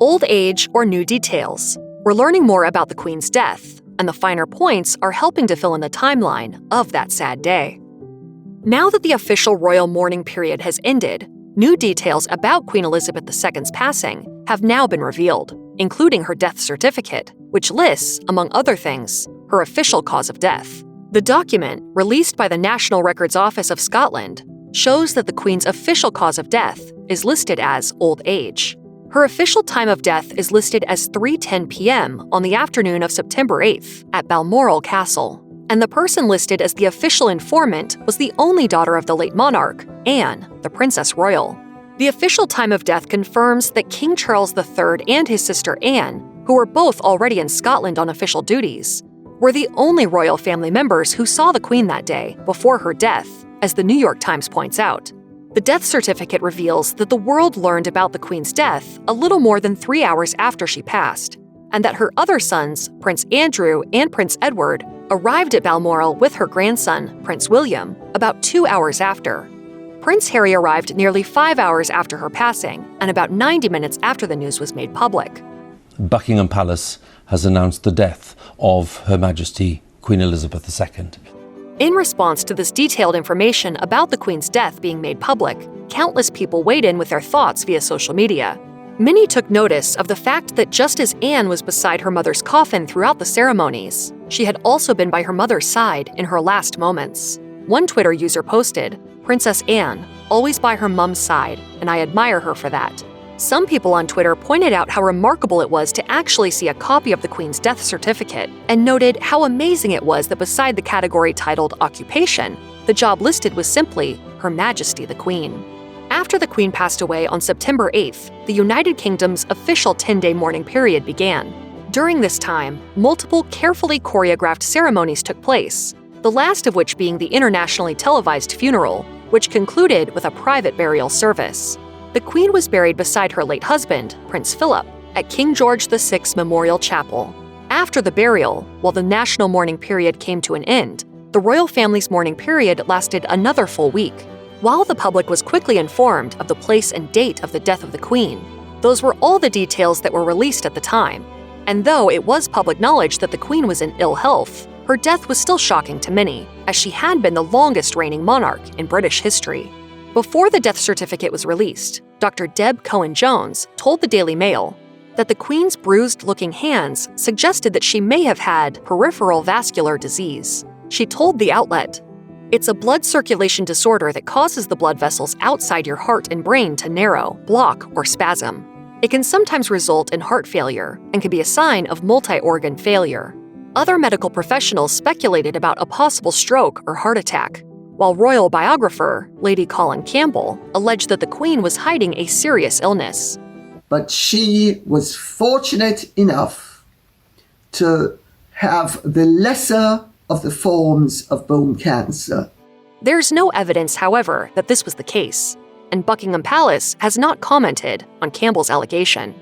Old age or new details. We're learning more about the Queen's death, and the finer points are helping to fill in the timeline of that sad day. Now that the official royal mourning period has ended, new details about Queen Elizabeth II's passing have now been revealed, including her death certificate, which lists, among other things, her official cause of death. The document, released by the National Records Office of Scotland, shows that the Queen's official cause of death is listed as old age. Her official time of death is listed as 3:10 p.m. on the afternoon of September 8th at Balmoral Castle, and the person listed as the official informant was the only daughter of the late monarch, Anne, the Princess Royal. The official time of death confirms that King Charles III and his sister Anne, who were both already in Scotland on official duties, were the only royal family members who saw the Queen that day before her death, as the New York Times points out. The death certificate reveals that the world learned about the Queen's death a little more than 3 hours after she passed, and that her other sons, Prince Andrew and Prince Edward, arrived at Balmoral with her grandson, Prince William, about 2 hours after. Prince Harry arrived nearly 5 hours after her passing, and about 90 minutes after the news was made public. Buckingham Palace has announced the death of Her Majesty Queen Elizabeth II. In response to this detailed information about the Queen's death being made public, countless people weighed in with their thoughts via social media. Many took notice of the fact that just as Anne was beside her mother's coffin throughout the ceremonies, she had also been by her mother's side in her last moments. One Twitter user posted, "Princess Anne, always by her mom's side, and I admire her for that." Some people on Twitter pointed out how remarkable it was to actually see a copy of the Queen's death certificate, and noted how amazing it was that beside the category titled Occupation, the job listed was simply Her Majesty the Queen. After the Queen passed away on September 8th, the United Kingdom's official 10-day mourning period began. During this time, multiple carefully choreographed ceremonies took place, the last of which being the internationally televised funeral, which concluded with a private burial service. The Queen was buried beside her late husband, Prince Philip, at King George VI Memorial Chapel. After the burial, while the national mourning period came to an end, the royal family's mourning period lasted another full week. While the public was quickly informed of the place and date of the death of the Queen, those were all the details that were released at the time. And though it was public knowledge that the Queen was in ill health, her death was still shocking to many, as she had been the longest reigning monarch in British history. Before the death certificate was released, Dr. Deb Cohen-Jones told the Daily Mail that the Queen's bruised-looking hands suggested that she may have had peripheral vascular disease. She told the outlet, "It's a blood circulation disorder that causes the blood vessels outside your heart and brain to narrow, block, or spasm. It can sometimes result in heart failure and can be a sign of multi-organ failure." Other medical professionals speculated about a possible stroke or heart attack, while royal biographer Lady Colin Campbell alleged that the Queen was hiding a serious illness. But she was fortunate enough to have the lesser of the forms of bone cancer. There's no evidence, however, that this was the case, and Buckingham Palace has not commented on Campbell's allegation.